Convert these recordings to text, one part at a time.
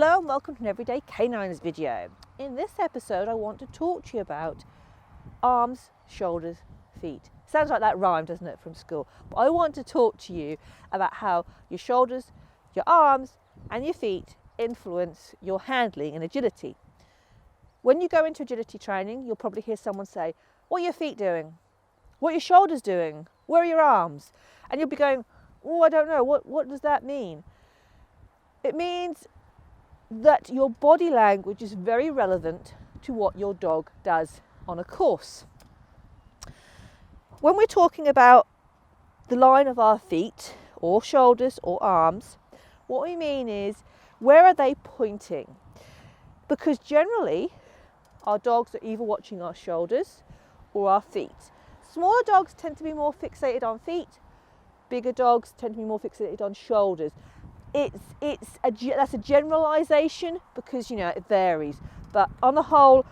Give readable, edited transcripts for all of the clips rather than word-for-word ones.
Hello and welcome to an Everyday Canines video. In this episode I want to talk to you about arms, shoulders, feet. Sounds like that rhyme, doesn't it, from school? But I want to talk to you about how your shoulders, your arms and your feet influence your handling and agility. When you go into agility training, you'll probably hear someone say, "What are your feet doing? What are your shoulders doing? Where are your arms?" And you'll be going, "Oh, I don't know, what does that mean?" It means that your body language is very relevant to what your dog does on a course. When we're talking about the line of our feet or shoulders or arms, what we mean is, where are they pointing? Because generally our dogs are either watching our shoulders or our feet. Smaller dogs tend to be more fixated on feet, bigger dogs tend to be more fixated on shoulders. That's a generalisation because, it varies. But on the whole,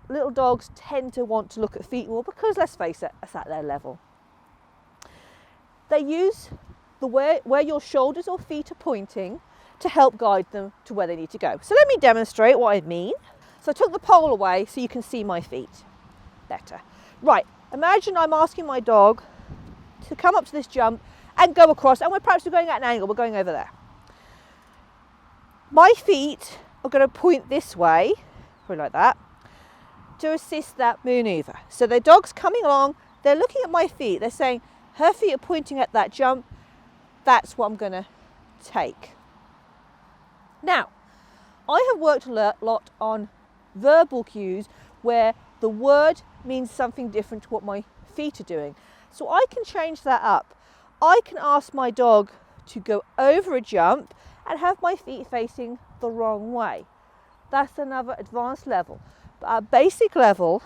little dogs tend to want to look at feet more because, let's face it, that's at their level. They use where your shoulders or feet are pointing to help guide them to where they need to go. So let me demonstrate what I mean. So I took the pole away so you can see my feet better. Right, imagine I'm asking my dog to come up to this jump and go across, and we're going at an angle, we're going over there. My feet are going to point this way, probably like that, to assist that manoeuvre. So the dog's coming along, they're looking at my feet, they're saying, her feet are pointing at that jump, that's what I'm going to take. Now, I have worked a lot on verbal cues where the word means something different to what my feet are doing. So I can change that up. I can ask my dog to go over a jump and have my feet facing the wrong way. That's another advanced level. But at basic level,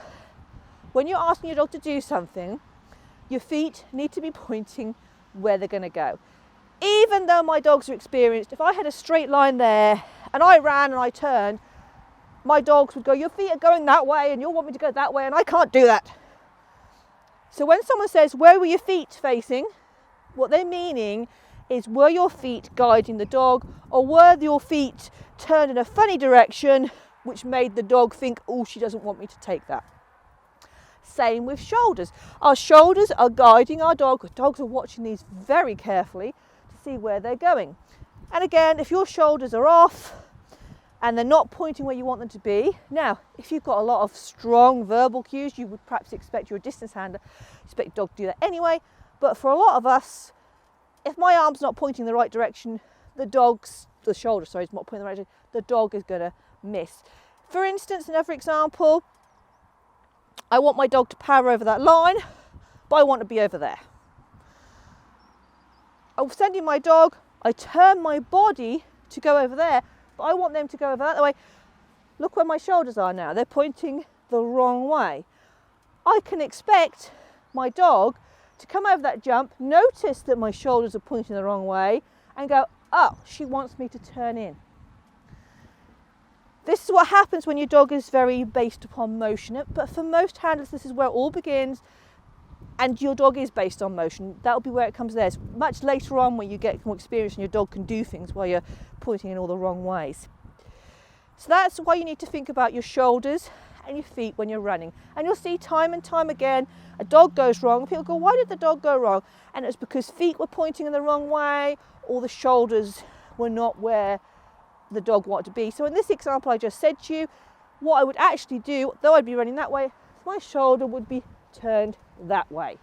when you're asking your dog to do something, your feet need to be pointing where they're going to go. Even though my dogs are experienced, if I had a straight line there and I ran and I turned, my dogs would go, "Your feet are going that way and you want me to go that way," and I can't do that. So when someone says, "Where were your feet facing?" what they're meaning is, were your feet guiding the dog, or were your feet turned in a funny direction which made the dog think, "Oh, she doesn't want me to take that." Same with shoulders. Our shoulders are guiding our dog. Dogs are watching these very carefully to see where they're going. And again, if your shoulders are off and they're not pointing where you want them to be, now, if you've got a lot of strong verbal cues, you would perhaps expect, you're a distance handler, expect your dog to do that anyway. But for a lot of us, if my arm's not pointing the right direction, the shoulder is not pointing the right direction, the dog is going to miss. For instance, another example, I want my dog to power over that line, but I want to be over there. I'm sending my dog, I turn my body to go over there, but I want them to go over that way. Look where my shoulders are now, they're pointing the wrong way. I can expect my dog to come over that jump, notice that my shoulders are pointing the wrong way, and go, "Oh, she wants me to turn in." This is what happens when your dog is very based upon motion. But for most handlers, this is where it all begins, and your dog is based on motion. That'll be where it comes there. It's much later on when you get more experience and your dog can do things while you're pointing in all the wrong ways. So that's why you need to think about your shoulders and your feet when you're running. And you'll see time and time again, a dog goes wrong. People go, "Why did the dog go wrong?" And it's because feet were pointing in the wrong way, or the shoulders were not where the dog wanted to be. So in this example I just said to you, what I would actually do, though I'd be running that way, my shoulder would be turned that way,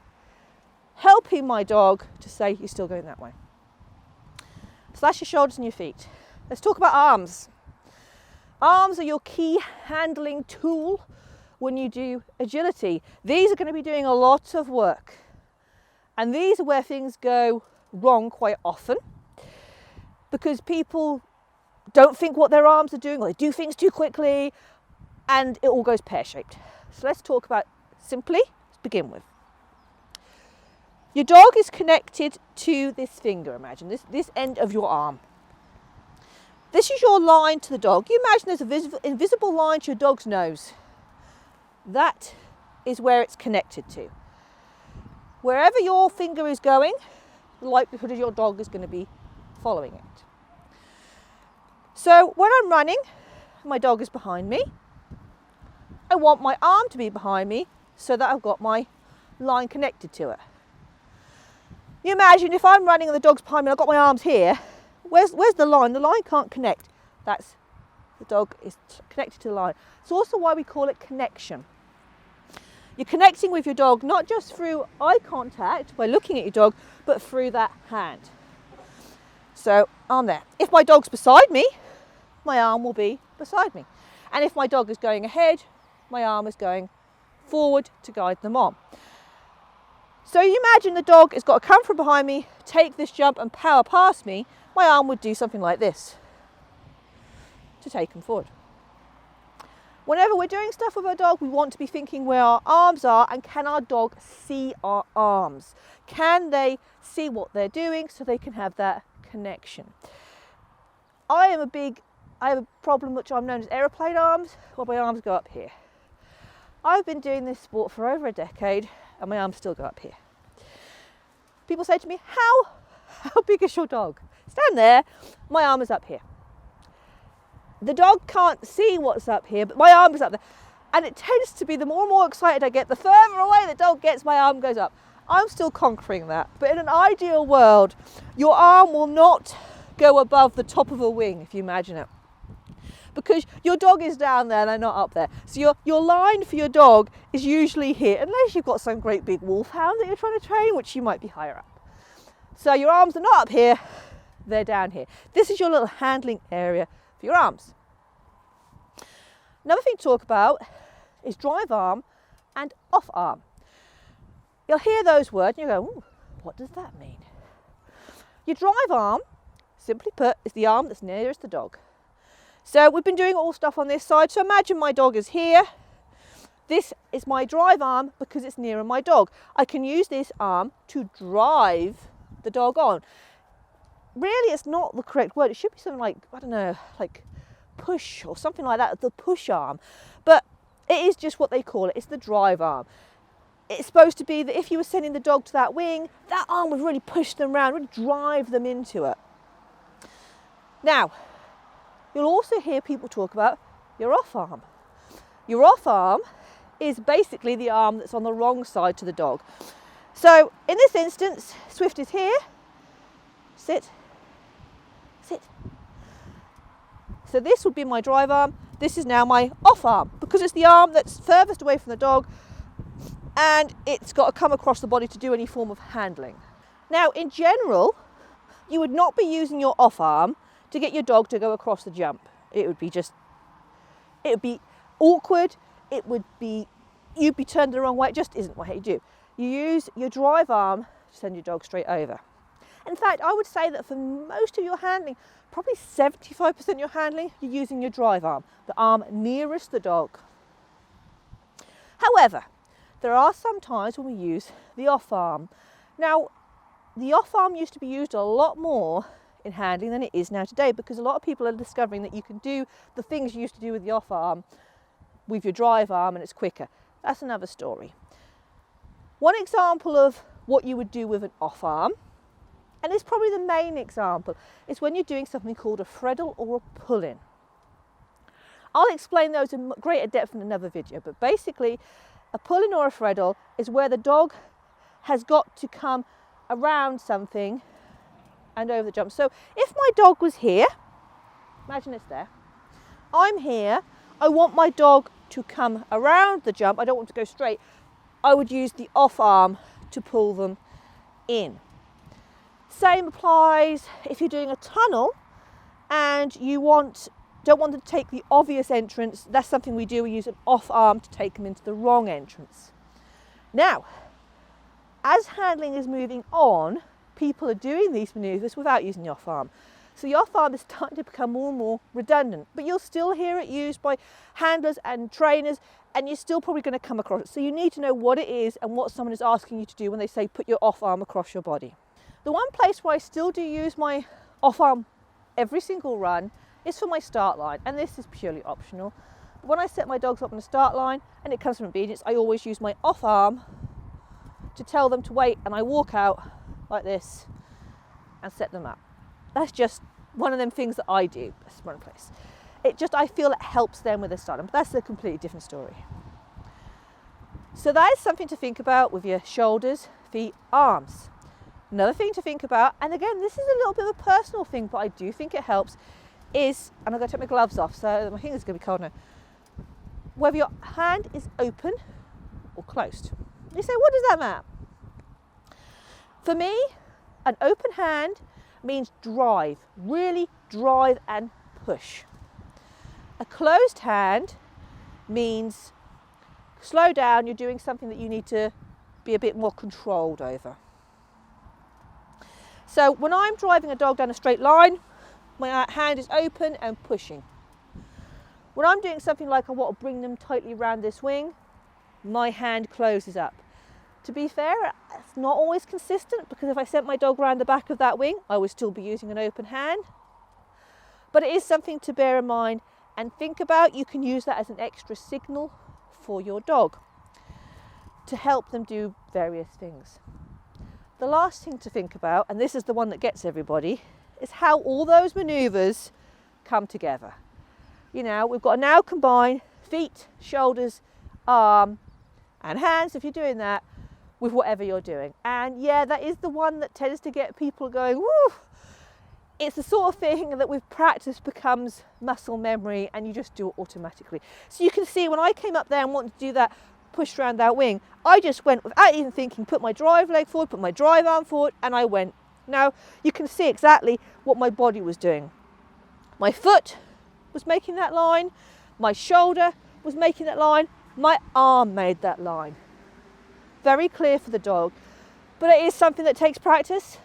helping my dog to say, "You're still going that way." So that's your shoulders and your feet. Let's talk about arms. Arms are your key handling tool when you do agility. These are going to be doing a lot of work, and these are where things go wrong quite often because people don't think what their arms are doing, or they do things too quickly and it all goes pear-shaped. So let's talk about simply to begin with. Your dog is connected to this finger, imagine this end of your arm. This is your line to the dog. You imagine there's an invisible line to your dog's nose. That is where it's connected to. Wherever your finger is going, the likelihood of your dog is going to be following it. So when I'm running, my dog is behind me. I want my arm to be behind me so that I've got my line connected to it. You imagine if I'm running and the dog's behind me and I've got my arms here, where's the line? The line can't connect. That's the dog is connected to the line. It's also why we call it connection. You're connecting with your dog not just through eye contact by looking at your dog, but through that hand. So arm there. If my dog's beside me, my arm will be beside me. And if my dog is going ahead, my arm is going forward to guide them on. So you imagine the dog has got to come from behind me, take this jump and power past me. My arm would do something like this to take them forward. Whenever we're doing stuff with our dog, we want to be thinking where our arms are and can our dog see our arms? Can they see what they're doing so they can have that connection? I have a problem which I'm known as aeroplane arms, where my arms go up here. I've been doing this sport for over a decade and my arms still go up here. People say to me, how big is your dog? Stand there, my arm is up here. The dog can't see what's up here, but my arm is up there. And it tends to be the more and more excited I get, the further away the dog gets, my arm goes up. I'm still conquering that. But in an ideal world, your arm will not go above the top of a wing, if you imagine it. Because your dog is down there, they're not up there. So your line for your dog is usually here, unless you've got some great big wolfhound that you're trying to train, which you might be higher up. So your arms are not up here, they're down here. This is your little handling area for your arms. Another thing to talk about is drive arm and off arm. You'll hear those words and you go, ooh, what does that mean? Your drive arm, simply put, is the arm that's nearest the dog. So we've been doing all stuff on this side. So imagine my dog is here. This is my drive arm because it's nearer my dog. I can use this arm to drive the dog on. Really, it's not the correct word. It should be something like, I don't know, like push or something like that, the push arm. But it is just what they call it. It's the drive arm. It's supposed to be that if you were sending the dog to that wing, that arm would really push them around, really drive them into it. Now, you'll also hear people talk about your off arm. Your off arm is basically the arm that's on the wrong side to the dog. So in this instance, Swift is here. Sit. Sit. So this would be my drive arm. This is now my off arm because it's the arm that's furthest away from the dog and it's got to come across the body to do any form of handling. Now, in general, you would not be using your off arm to get your dog to go across the jump. It would be awkward. You'd be turned the wrong way. It just isn't what you do. You use your drive arm to send your dog straight over. In fact, I would say that for most of your handling, probably 75% of your handling, you're using your drive arm, the arm nearest the dog. However, there are some times when we use the off arm. Now, the off arm used to be used a lot more in handling than it is now today because a lot of people are discovering that you can do the things you used to do with the off arm with your drive arm and it's quicker. That's another story. One example of what you would do with an off arm, and it's probably the main example, is when you're doing something called a freddle or a pull-in. I'll explain those in greater depth in another video, but basically a pull-in or a freddle is where the dog has got to come around something and over the jump. So if my dog was here, imagine it's there, I'm here, I want my dog to come around the jump, I don't want to go straight, I would use the off arm to pull them in. Same applies if you're doing a tunnel and you don't want to take the obvious entrance. That's something we do. We use an off arm to take them into the wrong entrance. Now, as handling is moving on, people are doing these maneuvers without using the off arm. So the off arm is starting to become more and more redundant, but you'll still hear it used by handlers and trainers, and you're still probably going to come across it. So you need to know what it is and what someone is asking you to do when they say put your off arm across your body. The one place where I still do use my off arm every single run is for my start line, and this is purely optional. When I set my dogs up on the start line and it comes from obedience, I always use my off arm to tell them to wait, and I walk out like this and set them up. That's just one of them things that I do. That's one place. I feel it helps them with their starting, but that's a completely different story. So that is something to think about with your shoulders, feet, arms. Another thing to think about, and again, this is a little bit of a personal thing, but I do think it helps, is, and I'm going to take my gloves off, so my fingers are going to be cold now, whether your hand is open or closed. You say, what does that matter? For me, an open hand means drive, really drive and push. A closed hand means slow down, you're doing something that you need to be a bit more controlled over. So when I'm driving a dog down a straight line, my hand is open and pushing. When I'm doing something like I want to bring them tightly around this wing, my hand closes up. To be fair, it's not always consistent, because if I sent my dog around the back of that wing, I would still be using an open hand. But it is something to bear in mind and think about. You can use that as an extra signal for your dog to help them do various things. The last thing to think about, and this is the one that gets everybody, is how all those maneuvers come together. You know, we've got to now combine feet, shoulders, arm and hands, if you're doing that, with whatever you're doing. And yeah, that is the one that tends to get people going, woo! It's the sort of thing that with practice becomes muscle memory and you just do it automatically. So you can see when I came up there and wanted to do that push around that wing, I just went without even thinking, put my drive leg forward, put my drive arm forward, and I went. Now you can see exactly what my body was doing. My foot was making that line, my shoulder was making that line, my arm made that line. Very clear for the dog, but it is something that takes practice.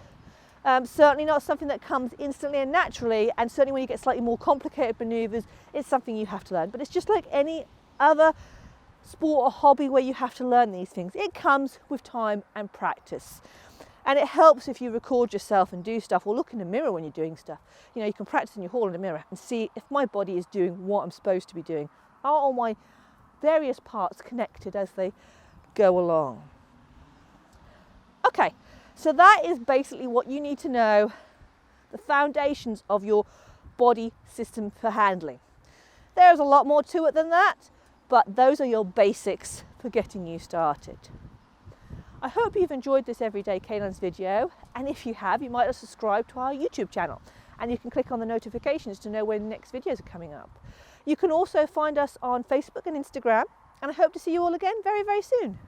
Certainly not something that comes instantly and naturally, and certainly when you get slightly more complicated maneuvers, it's something you have to learn. But it's just like any other sport or hobby where you have to learn these things. It comes with time and practice. And it helps if you record yourself and do stuff, or look in the mirror when you're doing stuff. You know, you can practice in your hall in the mirror and see if my body is doing what I'm supposed to be doing. Are all my various parts connected as they go along? Okay, so that is basically what you need to know, the foundations of your body system for handling. There's a lot more to it than that, but those are your basics for getting you started. I hope you've enjoyed this Everyday Canines video, and if you have, you might have subscribed to our YouTube channel, and you can click on the notifications to know when the next videos are coming up. You can also find us on Facebook and Instagram, and I hope to see you all again very, very soon.